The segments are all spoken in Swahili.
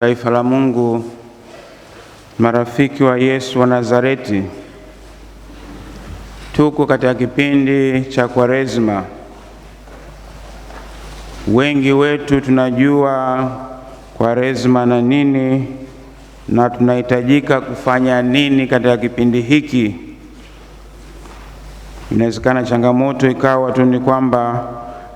Taifa la Mungu, marafiki wa Yesu wa Nazareti, tuko katika kipindi cha Kwaresma. Wengi wetu tunajua Kwaresma na nini na tunahitajika kufanya nini katika kipindi hiki. Inawezekana changamoto ikawa tu ni kwamba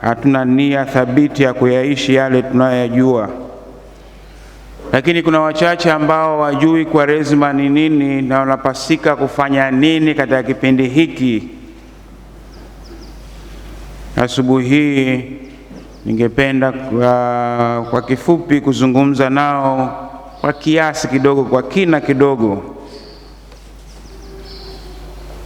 hatuna nia thabiti ya kuyaishi yale tunayoyajua. Lakini kuna wachache ambao wajui Kwaresma ni nini na wanapasika kufanya nini katika kipindi hiki. Asubuhi hii ningependa kwa kifupi kuzungumza nao kwa kiasi kidogo, kwa kina kidogo.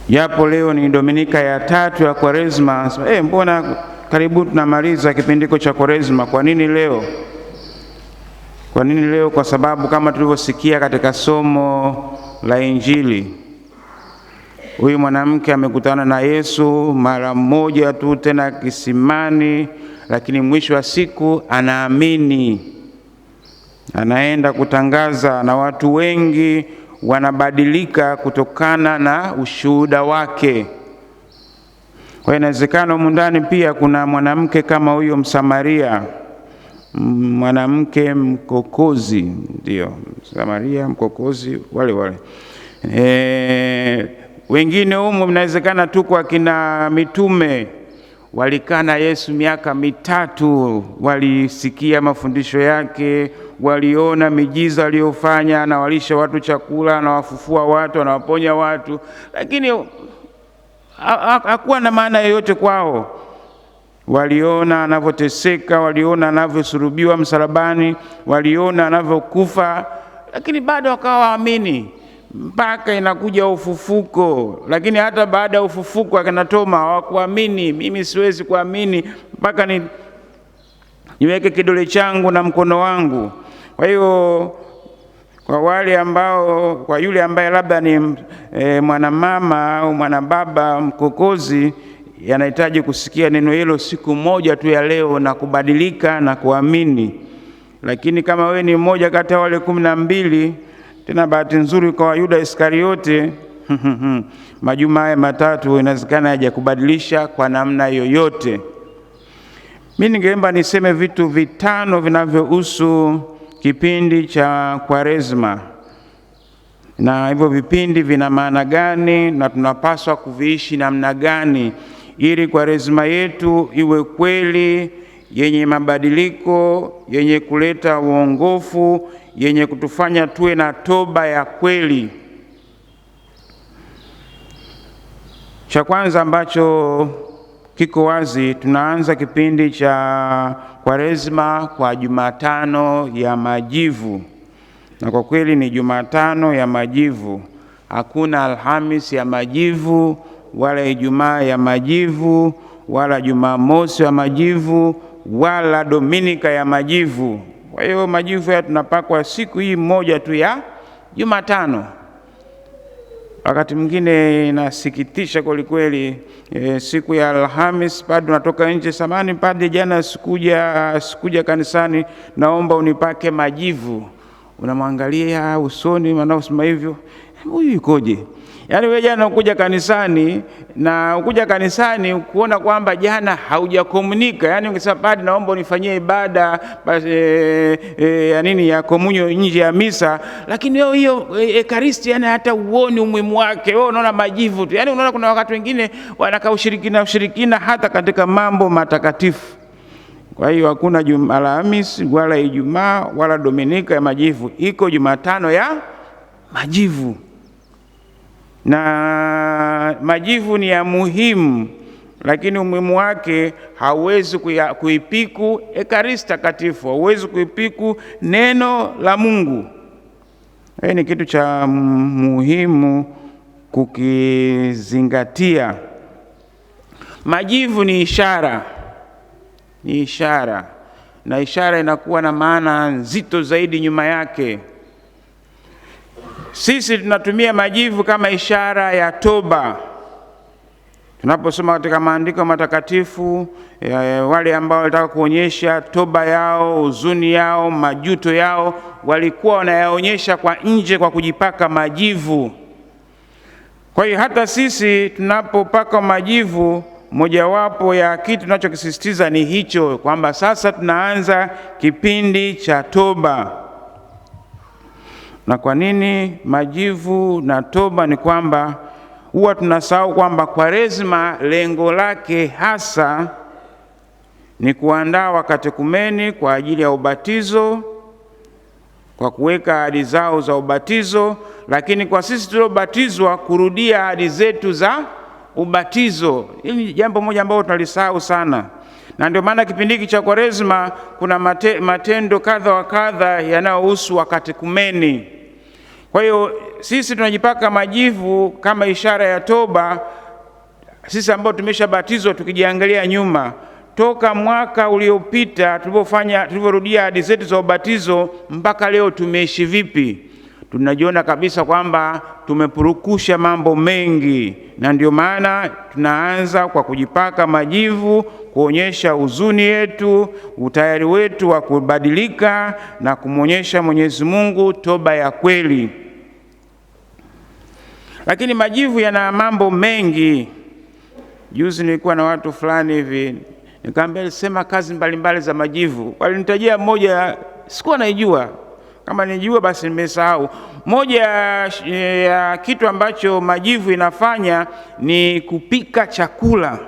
Japo leo ni Dominika ya 3 ya Kwaresma, mbona karibu tunamaliza kipindiko cha Kwaresma? Kwa nini leo? Kwa nini leo? Kwa sababu kama tulivyosikia katika somo la Injili, huyu mwanamke amekutana na Yesu mara moja tu, tena kisimani, lakini mwisho wa siku anaamini. Anaenda kutangaza na watu wengi wanabadilika kutokana na ushuhuda wake. Kwa inawezekana humu ndani pia kuna mwanamke kama huyo Msamaria, mwanamke mkokozi, ndio Samaria, mkokozi, wale wengine humu mnawezekana tu kwa kina mitume, walikaa na Yesu miaka 3, walisikia mafundisho yake, waliona miujiza aliyofanya, anawalisha watu chakula, anawafufua watu, anawaponya watu, lakini hakuwa na maana yoyote kwao. Waliona anavyoteseka, waliona anavyosulubiwa msalabani, waliona anavyokufa, lakini bado wakawa waamini mpaka inakuja ufufuko. Lakini hata baada ya ufufuko akina Toma hawakuamini. Mimi siwezi kuamini mpaka niweke kidole changu na mkono wangu. Kwa hiyo kwa yule ambaye labda ni mwanamama au mwanababa mkokozi, yanahitaji kusikia neno hilo siku moja tu ya leo na kubadilika na kuamini. Lakini kama wewe ni mmoja kati ya wale 12, tena bahati nzuri kwa Yuda Iskariote, majuma haya 3 inawezekana hajakubadilisha kwa namna yoyote. Mimi ningeomba niseme vitu 5 vinavyohusu kipindi cha Kwaresma, na hivyo vipindi vina maana gani na tunapaswa kuviishi namna gani ili Kwaresma yetu iwe kweli yenye mabadiliko, yenye kuleta uongofu, yenye kutufanya tuwe na toba ya kweli. Cha kwanza ambacho kiko wazi, tunaanza kipindi cha Kwaresma kwa Jumatano ya Majivu. Na kwa kweli ni Jumatano ya Majivu. Hakuna Alhamisi ya Majivu, wala Ijumaa ya Majivu, wala Jumamosi ya Majivu, wala Dominika ya Majivu. Kwa hiyo majivu ya tunapakwa siku hii moja tu ya Jumatano. Wakati mwingine inasikitisha kweli kweli, siku ya Alhamisi padre natoka nje, samani padre, jana sikuja kanisani, naomba unipake majivu. Unamwangalia usoni wanaosema hivyo, huyu ikoje? Yaani wewe jana ukuja kanisani na ukuja kanisani kuona kwamba jana haujakomunika. Yaani ungesema padre, naomba unifanyie ibada ya komunyo nje ya misa, lakini wewe hiyo ekaristi yani hata uone umuhimu wake. Wewe unaona majivu tu. Yaani unaona kuna wakati wengine wanakaa ushirikina hata katika mambo matakatifu. Kwa hiyo hakuna Alhamisi wala Ijumaa wala Dominika ya Majivu, iko Jumatano ya Majivu. Na majivu ni ya muhimu, lakini umuhimu wake hauwezi kuipiku ekaristi takatifu, hauwezi kuipiku neno la Mungu. Hii ni kitu cha muhimu kukizingatia. Majivu ni ishara, na ishara inakuwa na maana nzito zaidi nyuma yake. Sisi tunatumia majivu kama ishara ya toba. Tunaposoma katika maandiko matakatifu, wale ambao walitaka kuonyesha toba yao, huzuni yao, majuto yao, walikuwa wanayaonyesha kwa nje kwa kujipaka majivu. Kwa hiyo hata sisi tunapopaka majivu, mojawapo ya kitu tunachokisisitiza ni hicho, kwamba sasa tunaanza kipindi cha toba. Na kwa nini majivu na toba? Ni kwamba huwa tunasahau kwamba Kwaresma lengo lake hasa ni kuandaa wakatekumeni kwa ajili ya ubatizo, kwa kuweka ahadi zao za ubatizo, lakini kwa sisi tuliobatizwa kurudia ahadi zetu za ubatizo. Hili ni jambo moja ambalo tunalisahau sana, na ndio maana kipindi hiki cha Kwaresma kuna matendo kadha wa kadha yanayohusu wakatekumeni. Kwa hiyo sisi tunajipaka majivu kama ishara ya toba, sisi ambao tumeshabatizwa, tukijiangalia nyuma toka mwaka uliopita tulivyorudia ahadi zetu za ubatizo mpaka leo tumeishi vipi. Tunajiona kabisa kwamba tumepurukusha mambo mengi, na ndio maana tunaanza kwa kujipaka majivu, kuonyesha huzuni yetu, utayari wetu wa kubadilika na kumwonyesha Mwenyezi Mungu toba ya kweli. Lakini majivu yana mambo mengi. Juzi nilikuwa na watu fulani hivi, nikamwambia sema kazi mbalimbali za majivu. Walinitajia moja sikuwa naijua, kama nijua basi nimesahau. Moja ya kitu ambacho majivu inafanya ni kupika chakula.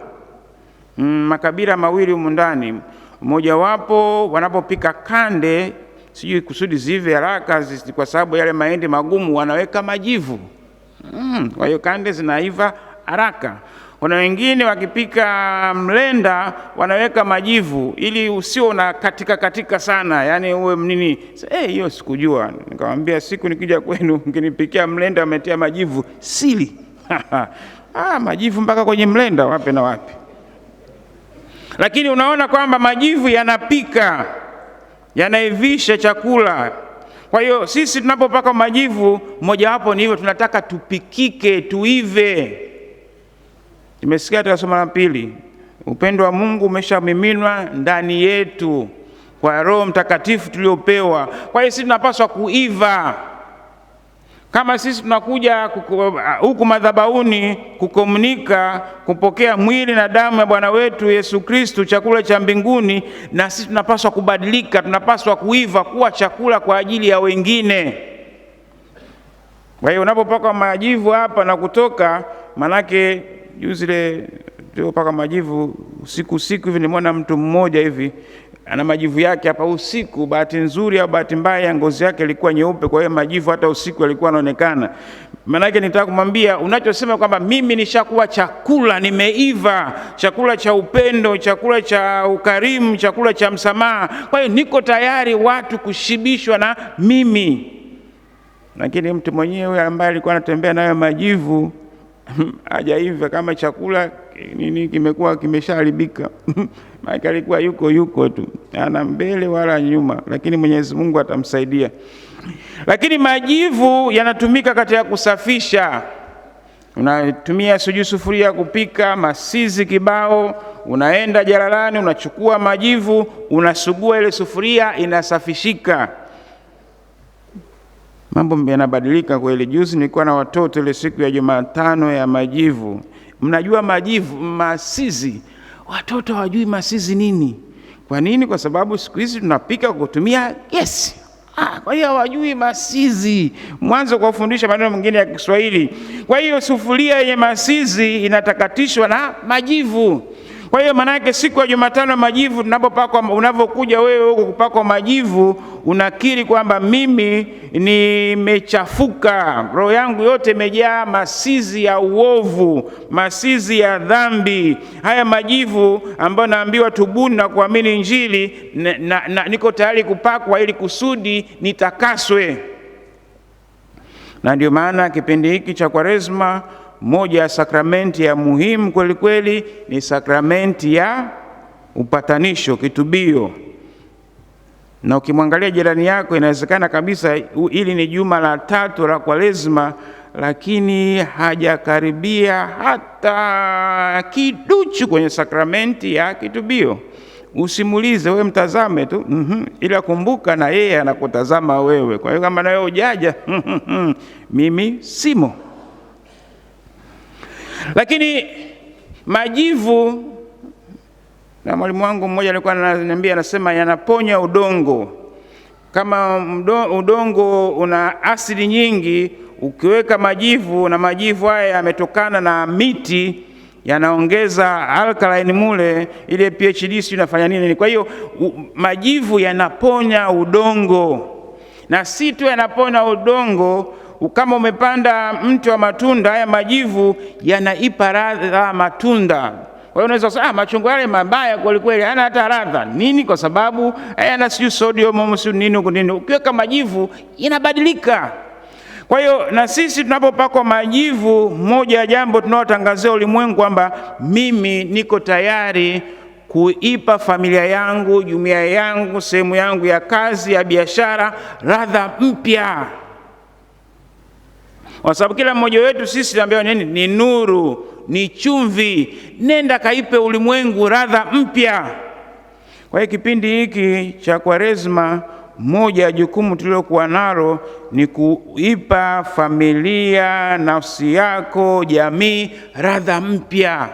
Makabila mawili humu ndani, mmoja wapo wanapopika kande, sijui kusudi zive haraka kwa sababu yale mahindi magumu, wanaweka majivu. Kwa hiyo kande zinaiva haraka. Kuna wengine wakipika mlenda wanaweka majivu ili usio na katika sana, yani uwe mnini. Hiyo sikujua. Nikamwambia siku nikija kwenu mkinipikia mlenda umetia majivu, sili. Majivu mpaka kwenye mlenda, wapi na wapi. Lakini unaona kwamba majivu yanapika, yanaivisha chakula. Kwa hiyo sisi tunapopaka majivu, mojawapo ni hivyo, tunataka tupikike, tuive. Nimesikia katika somo la pili, upendo wa Mungu umeshamiminwa ndani yetu kwa Roho Mtakatifu tuliopewa. Kwa hiyo sisi tunapaswa kuiva. Kama sisi tunakuja huku madhabahuni kukomunika, kupokea mwili na damu ya Bwana wetu Yesu Kristo, chakula cha mbinguni, na sisi tunapaswa kubadilika, tunapaswa kuiva kuwa chakula kwa ajili ya wengine. Kwa hiyo unapopaka majivu hapa na kutoka, manake juzi ile tulipaka majivu usiku hivi, nimeona mtu mmoja hivi ana majivu yake hapa usiku. Bahati nzuri au bahati mbaya, ngozi yake ilikuwa nyeupe, kwa hiyo majivu hata usiku yalikuwa yanaonekana. Maana yake nitaka kumwambia, unachosema kwamba mimi nishakuwa chakula, nimeiva, chakula cha upendo, chakula cha ukarimu, chakula cha msamaha, kwa hiyo niko tayari watu kushibishwa na mimi. Lakini mtu mwenyewe ambaye alikuwa anatembea nayo majivu hajaiva kama chakula nini, kimekuwa kimeshaharibika. Maana alikuwa yuko tu, ana mbele wala nyuma, lakini Mwenyezi Mungu atamsaidia. Lakini majivu yanatumika katika kusafisha. Unatumia sufuria kupika, masizi kibao, unaenda jalalani, unachukua majivu, unasugua ile sufuria, inasafishika. Mambo yanabadilika kweli. Juzi nilikuwa na watoto ile siku ya Jumatano ya majivu. Mnajua majivu, masizi. Watoto hawajui masizi nini. Kwa nini? Kwa sababu siku hizi tunapika kwa kutumia gesi. Kwa hiyo hawajui masizi. Mwanzo kwa kufundisha maneno mengine ya Kiswahili. Kwa hiyo sufuria yenye masizi inatakatishwa na majivu. Kwa hiyo maana yake siku ya Jumatano majivu tunapopakwa, unavokuja wewe huko kupakwa majivu, unakiri kwamba mimi nimechafuka, roho yangu yote imejaa masizi ya uovu, masizi ya dhambi. Haya majivu ambayo naambiwa tubuni na kuamini Injili, niko tayari kupakwa ili kusudi nitakaswe. Na ndio maana kipindi hiki cha Kwaresma, moja ya sakramenti ya muhimu kweli kweli ni sakramenti ya upatanisho, kitubio. Na ukimwangalia jirani yako, inawezekana kabisa ili ni juma la 3 la Kwaresma lakini hajakaribia hata kiduchu kwenye sakramenti ya kitubio. Usimulize, wewe mtazame tu, ila kumbuka na yeye anakutazama wewe. Kwa hiyo kama na wewe hujaja, mimi simo. Lakini majivu, na mwalimu wangu mmoja alikuwa ananiambia, anasema yanaponya udongo. Kama udongo una asidi nyingi, ukiweka majivu, na majivu haya yametokana na miti, yanaongeza alkaline mule, ile PhD inafanya nini. Kwa hiyo majivu yanaponya udongo, na si tu yanaponya udongo. Kama umepanda mti wa matunda, haya majivu yanaipa ladha matunda. Kwa hiyo unaweza kusema machungwa yale mabaya kweli kweli, hana hata ladha. Nini? Kwa sababu hayana sodium nini. Ukiweka majivu yanabadilika. Kwa hiyo na sisi tunapopakwa majivu, moja ya jambo tunaotangazia ulimwengu kwamba mimi niko tayari kuipa familia yangu, jumuiya yangu, sehemu yangu ya kazi, ya biashara ladha mpya. Kwa sababu kila mmoja wetu sisi tunaambiwa nini? Ni nuru, ni chumvi. Nenda kaipe ulimwengu ladha mpya. Kwa hiyo kipindi hiki cha Kwaresma, moja ya jukumu tulilokuwa nalo ni kuipa familia, nafsi yako, jamii ladha mpya.